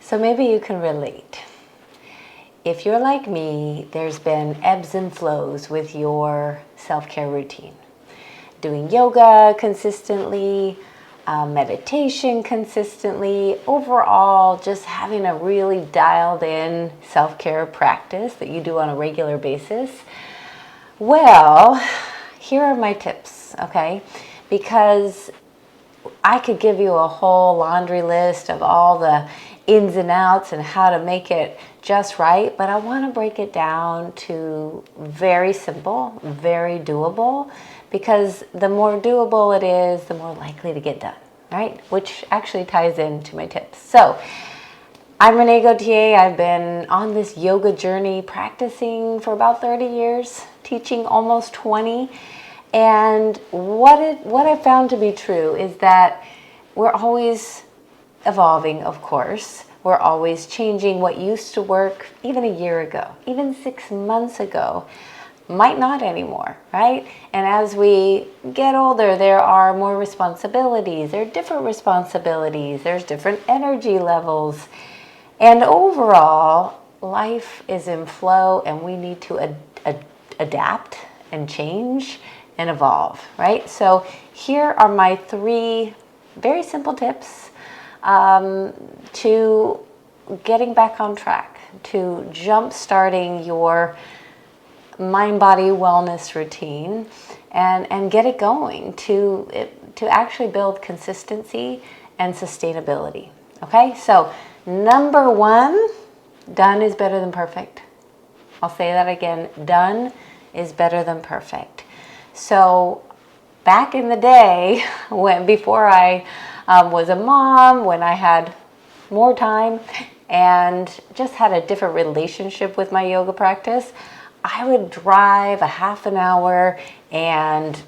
So maybe you can relate. If you're like me, there's been ebbs and flows with your self-care routine. Doing yoga consistently, meditation consistently, overall just having a really dialed in self-care practice that you do on a regular basis. Well, here are my tips, okay? Because I could give you a whole laundry list of all the ins and outs and how to make it just right, but I want to break it down to very simple, very doable, because the more doable it is, the more likely to get done, right? Which actually ties into my tips. So I'm Renee Gauthier. I've been on this yoga journey practicing for about 30 years, teaching almost 20. And what I found to be true is that we're always evolving, of course. We're always changing. What used to work even a year ago, even 6 months ago, might not anymore, right? And as we get older, there are more responsibilities. There are different responsibilities. There's different energy levels. And overall, life is in flow and we need to adapt and change and evolve, right? So here are my 3 very simple tips to getting back on track, to jump-starting your mind-body wellness routine and get it going, to actually build consistency and sustainability, okay? So number 1, done is better than perfect. I'll say that again, done is better than perfect. So back in the day, before I was a mom, when I had more time and just had a different relationship with my yoga practice, I would drive a half an hour and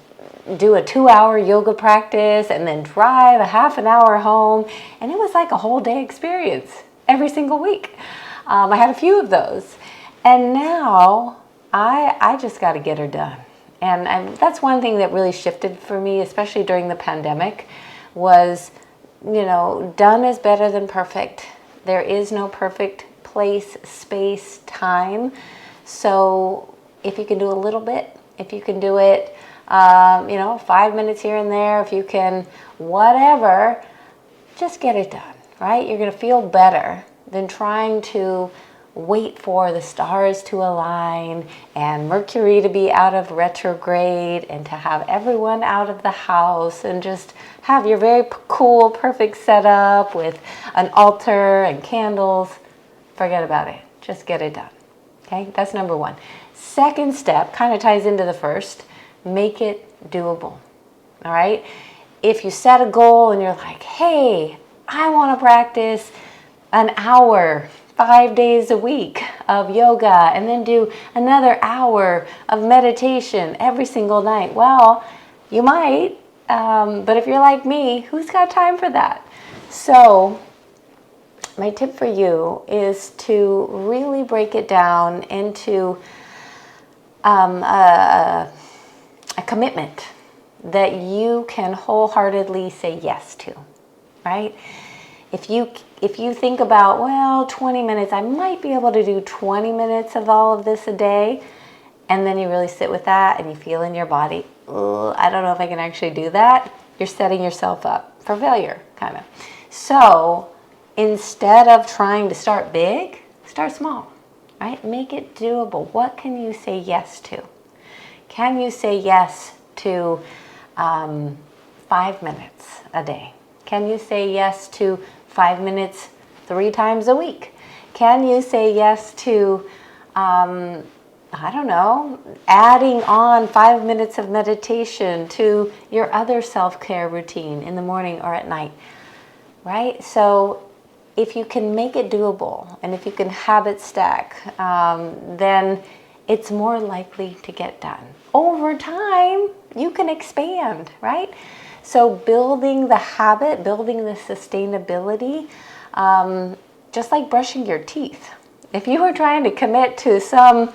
do a 2-hour yoga practice and then drive a half an hour home. And it was like a whole day experience every single week. I had a few of those. And now I just got to get her done. And that's one thing that really shifted for me, especially during the pandemic, was, done is better than perfect. There is no perfect place, space, time. So if you can do a little bit, if you can do it, 5 minutes here and there, if you can, whatever, just get it done, right? You're going to feel better than trying to wait for the stars to align and Mercury to be out of retrograde and to have everyone out of the house and just have your very cool, perfect setup with an altar and candles. Forget about it. Just get it done. Okay, that's number 1. Second step kind of ties into the first. Make it doable. All right. If you set a goal and you're like, hey, I want to practice an hour 5 days a week of yoga and then do another hour of meditation every single night. Well, you might, but if you're like me, who's got time for that? So my tip for you is to really break it down into a commitment that you can wholeheartedly say yes to, right? If you think about, 20 minutes, I might be able to do 20 minutes of all of this a day, and then you really sit with that and you feel in your body, I don't know if I can actually do that, you're setting yourself up for failure, kind of. So instead of trying to start big, start small, right? Make it doable. What can you say yes to? Can you say yes to 5 minutes a day? Can you say yes to 5 minutes 3 times a week? Can you say yes to, adding on 5 minutes of meditation to your other self-care routine in the morning or at night, right? So if you can make it doable and if you can habit stack, then it's more likely to get done. Over time, you can expand, right? So building the habit, building the sustainability, just like brushing your teeth. If you were trying to commit to some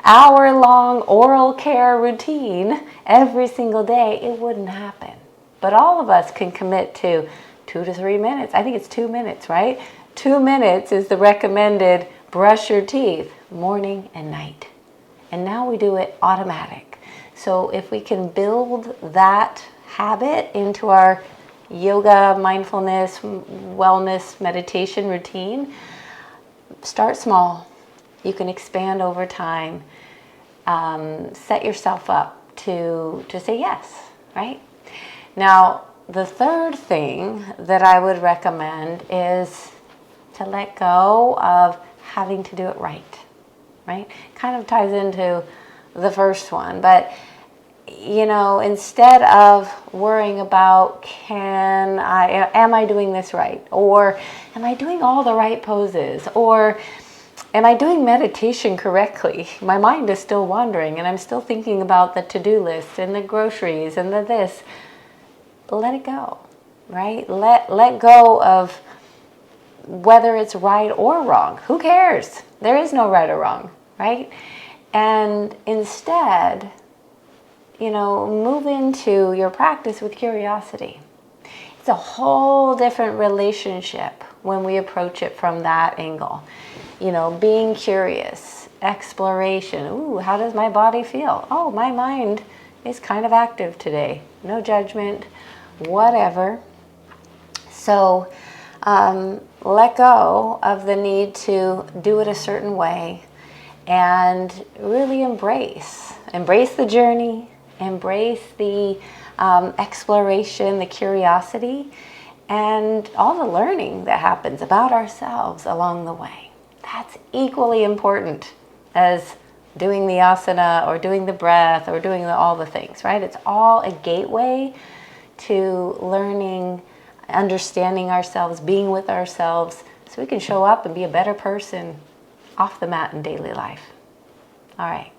hour-long oral care routine every single day, it wouldn't happen. But all of us can commit to 2 to 3 minutes. I think it's 2 minutes, right? 2 minutes is the recommended brush your teeth morning and night. And now we do it automatic. So if we can build that habit into our yoga, mindfulness, wellness, meditation routine, start small. You can expand over time. Set yourself up to say yes, right? Now, the third thing that I would recommend is to let go of having to do it right? Kind of ties into the first one, but instead of worrying about am I doing this right? Or am I doing all the right poses? Or am I doing meditation correctly? My mind is still wandering and I'm still thinking about the to-do list and the groceries and the this. Let it go, right? Let go of whether it's right or wrong. Who cares? There is no right or wrong, right? And instead, move into your practice with curiosity. It's a whole different relationship when we approach it from that angle. Being curious, exploration. Ooh, how does my body feel? Oh, my mind is kind of active today. No judgment, whatever. So let go of the need to do it a certain way and really embrace the journey, embrace the exploration, the curiosity, and all the learning that happens about ourselves along the way. That's equally important as doing the asana or doing the breath or doing all the things, right? It's all a gateway to learning, understanding ourselves, being with ourselves, so we can show up and be a better person off the mat in daily life. All right.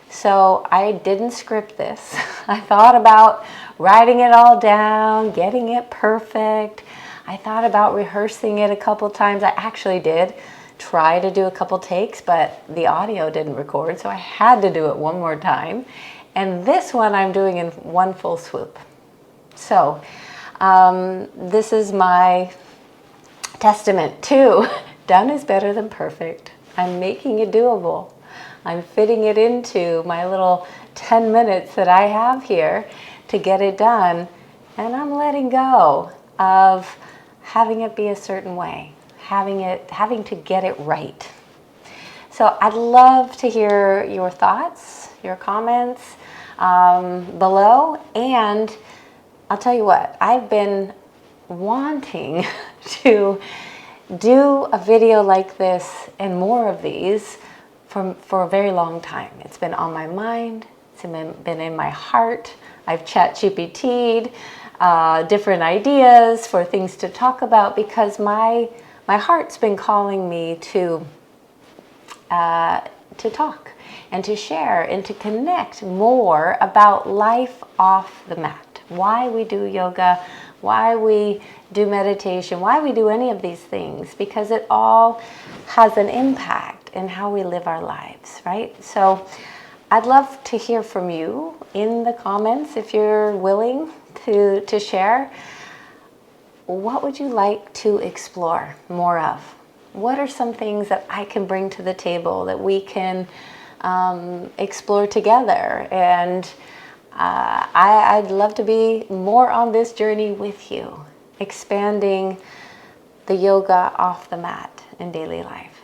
So I didn't script this. I thought about writing it all down, getting it perfect. I thought about rehearsing it a couple times. I actually did try to do a couple takes, but the audio didn't record, so I had to do it one more time. And this one I'm doing in one full swoop. So this is my testament to done is better than perfect. I'm making it doable. I'm fitting it into my little 10 minutes that I have here to get it done. And I'm letting go of having it be a certain way, having to get it right. So I'd love to hear your thoughts, your comments below. And I'll tell you what, I've been wanting to do a video like this and more of these for a very long time. It's been on my mind. It's been in my heart. I've ChatGPT'd different ideas for things to talk about because my heart's been calling me to talk and to share and to connect more about life off the mat. Why we do yoga, why we do meditation, why we do any of these things, because it all has an impact in how we live our lives, right? So I'd love to hear from you in the comments if you're willing to share. What would you like to explore more of? What are some things that I can bring to the table that we can explore together? And I'd love to be more on this journey with you, expanding the yoga off the mat in daily life.